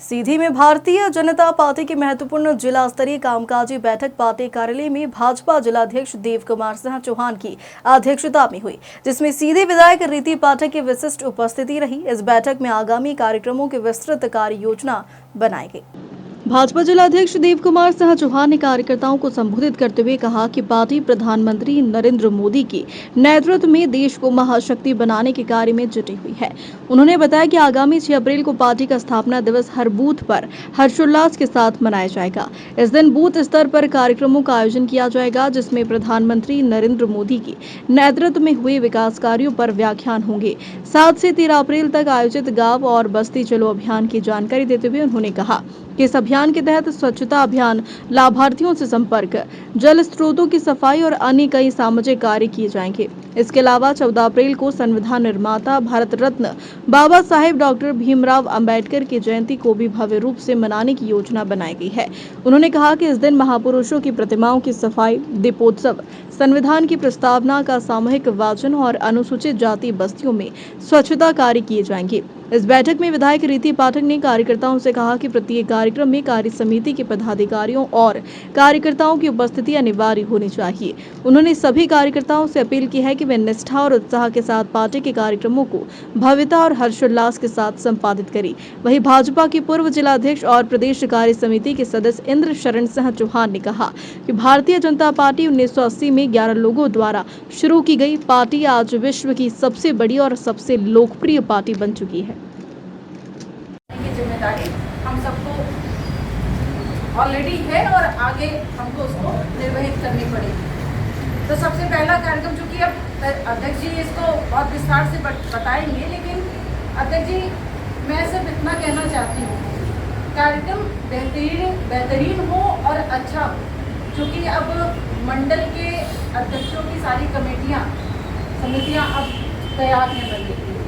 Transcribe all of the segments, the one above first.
सीधी में भारतीय जनता पार्टी की महत्वपूर्ण जिला स्तरीय कामकाजी बैठक पार्टी कार्यालय में भाजपा जिलाध्यक्ष देव कुमार सिंह चौहान की अध्यक्षता में हुई, जिसमें सीधी विधायक रीति पाठक की विशिष्ट उपस्थिति रही। इस बैठक में आगामी कार्यक्रमों की विस्तृत कार्य योजना बनाई गई। भाजपा जिलाध्यक्ष देव कुमार सिंह चौहान ने कार्यकर्ताओं को संबोधित करते हुए कहा कि पार्टी प्रधानमंत्री नरेंद्र मोदी के नेतृत्व में देश को महाशक्ति बनाने के कार्य में जुटी हुई है। उन्होंने बताया कि आगामी 6 अप्रैल को पार्टी का स्थापना दिवस हर बूथ पर हर्षोल्लास के साथ मनाया जाएगा। इस दिन बूथ स्तर पर कार्यक्रमों का आयोजन किया जाएगा, जिसमें प्रधानमंत्री नरेंद्र मोदी के नेतृत्व में हुए विकास कार्यों पर व्याख्यान होंगे। 7 से 13 अप्रैल तक आयोजित गांव और बस्ती चलो अभियान की जानकारी देते हुए उन्होंने कहा कि इस अभियान के तहत स्वच्छता अभियान, लाभार्थियों से संपर्क, जल स्रोतों की सफाई और अन्य कई सामाजिक कार्य किए जाएंगे। इसके अलावा 14 अप्रैल को संविधान निर्माता भारत रत्न बाबा साहेब डॉक्टर भीमराव अंबेडकर की जयंती को भी भव्य रूप से मनाने की योजना बनाई गई है। उन्होंने कहा कि इस दिन महापुरुषों की प्रतिमाओं की सफाई, दीपोत्सव, संविधान की प्रस्तावना का सामूहिक वाचन और अनुसूचित जाति बस्तियों में स्वच्छता कार्य किए जाएंगे। इस बैठक में विधायक रीति पाठक ने कार्यकर्ताओं से कहा कि प्रत्येक कार्यक्रम में कार्य समिति के पदाधिकारियों और कार्यकर्ताओं की उपस्थिति अनिवार्य होनी चाहिए। उन्होंने सभी कार्यकर्ताओं से अपील की है कि वे निष्ठा और उत्साह के साथ पार्टी के कार्यक्रमों को भव्यता और हर्षोल्लास के साथ संपादित करें। वहीं भाजपा के पूर्व जिलाध्यक्ष और प्रदेश कार्य समिति के सदस्य इंद्र शरण सिंह चौहान ने कहा कि भारतीय जनता पार्टी 1980 में 11 लोगों द्वारा शुरू की गई पार्टी आज विश्व की सबसे बड़ी और सबसे लोकप्रिय पार्टी बन चुकी है। जिम्मेदारी हम सबको ऑलरेडी है और आगे हमको उसको निर्वहित करनी पड़ेगी। तो सबसे पहला कार्यक्रम, चूंकि अब अध्यक्ष जी इसको बहुत विस्तार से बताएंगे, लेकिन अध्यक्ष जी मैं सिर्फ इतना कहना चाहती हूँ, कार्यक्रम बेहतरीन हो और अच्छा हो। क्योंकि अब मंडल के अध्यक्षों की सारी समितियाँ अब तैयार हैं बनने के लिए,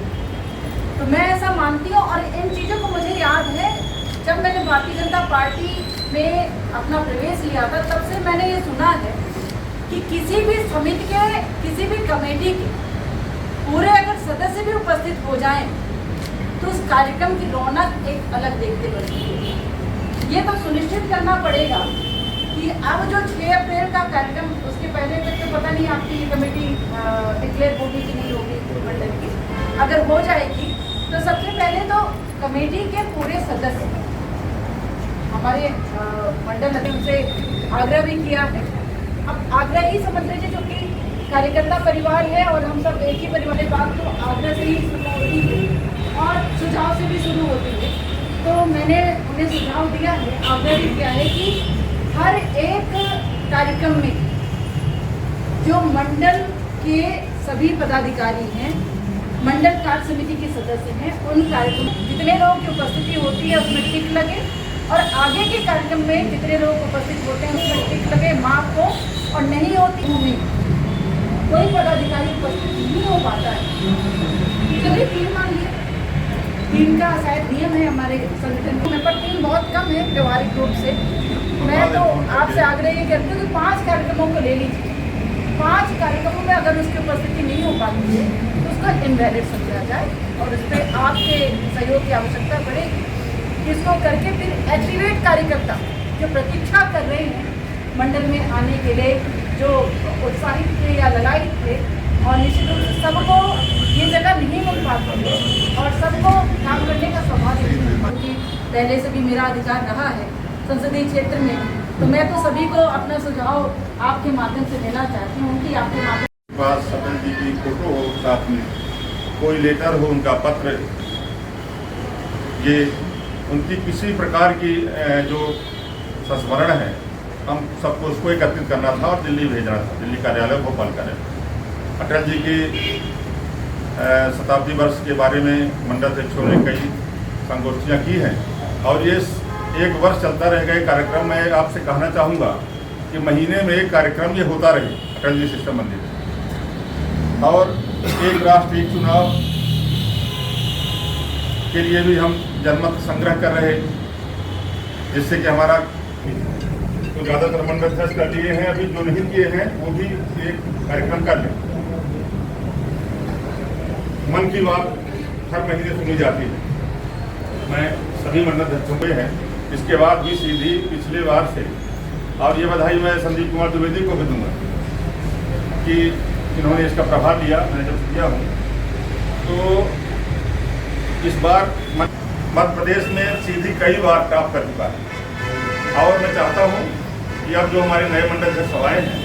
तो मैं ऐसा मानती हूँ। और इन चीज़ों को मुझे याद है, जब मैंने भारतीय जनता पार्टी में अपना प्रवेश लिया था, तब से मैंने ये सुना है कि किसी भी समिति के, किसी भी कमेटी के पूरे अगर सदस्य भी उपस्थित हो जाएं, तो उस कार्यक्रम की रौनक एक अलग देखते बनती है। ये तो सुनिश्चित करना पड़ेगा कि अब जो 6 अप्रैल का कार्यक्रम, उसके पहले तक तो पता नहीं आपकी कमेटी डिक्लेयर होगी कि नहीं होगी मंडल की। अगर हो जाएगी तो सबसे पहले तो कमेटी के पूरे सदस्य, हमारे मंडल अध्यक्ष से आग्रह भी किया है। अब आग्रह ही समझ लीजिए, जो कि कार्यकर्ता परिवार है और हम सब एक ही परिवार के बाद, तो आग्रह से ही शुरू होती है और सुझाव से भी शुरू होती है। तो मैंने उन्हें सुझाव दिया है, आग्रह भी किया है कि हर एक कार्यक्रम में जो मंडल के सभी पदाधिकारी हैं, मंडल कार्य समिति के सदस्य हैं, उन कार्यक्रम जितने लोगों की उपस्थिति होती है उसमें टिक लगे, और आगे के कार्यक्रम में जितने लोग उपस्थित होते हैं उसमें टिक लगे, माफ हो, और नहीं होती में कोई पदाधिकारी उपस्थित नहीं हो पाता है। चलिए 3 मान लिया, 3 का शायद नियम है हमारे संगठन में, पर 3 बहुत कम है व्यवहारिक रूप से। मैं तो आपसे आग्रह ये करती हूँ कि 5 कार्यक्रमों को ले लीजिए। 5 कार्यक्रमों में अगर उसकी उपस्थिति नहीं हो पाती है तो उसका इनवैलिड समझा जाए, और उस पर आपके सहयोग की आवश्यकता पड़ेगी। इसको करके फिर एक्टिवेट कार्यकर्ता जो प्रतीक्षा कर रहे हैं मंडल में आने के लिए, जो उत्साहित थे या ललायित थे, और निश्चित रूप से सबको ये जगह नहीं मिल पाती है और सबको काम करने का स्वभाव नहीं मिल पाती। पहले से भी मेरा अधिकार रहा है संसदीय क्षेत्र में, तो मैं तो सभी को अपना सुझाव आपके माध्यम से देना चाहती हूँ कि आपके माध्यम पास अटल जी की फोटो हो, साथ में कोई लेटर हो, उनका पत्र, ये उनकी किसी प्रकार की जो संस्मरण है, हम सबको उसको एकत्रित करना था और दिल्ली भेजना था, दिल्ली कार्यालय, भोपाल कार्यालय। अटल जी की शताब्दी वर्ष के बारे में मंडल अध्यक्षों ने कई संगोष्ठियाँ की हैं, और ये 1 वर्ष चलता रहेगा ये कार्यक्रम। मैं आपसे कहना चाहूँगा कि महीने में एक कार्यक्रम ये होता रहे अटल जी शिष्ट मंदिर में। और एक राष्ट्र एक चुनाव के लिए भी हम जनमत संग्रह कर रहे, जिससे कि हमारा तो ज़्यादातर मंडल अध्यक्ष कर लिए हैं, अभी जो नहीं किए हैं वो भी एक कार्यक्रम कर लें। मन की बात हर महीने सुनी जाती है। मैं सभी मंडल अध्यक्षों को हैं। इसके बाद भी सीधी पिछले बार से, और ये बधाई मैं संदीप कुमार द्विवेदी को भी दूंगा कि इन्होंने इसका प्रभार लिया। मैंने जब किया हूँ तो इस बार मध्य प्रदेश में सीधी कई बार टॉप कर चुका है, और मैं चाहता हूँ कि अब जो हमारे नए मंडल अध्यक्ष आए हैं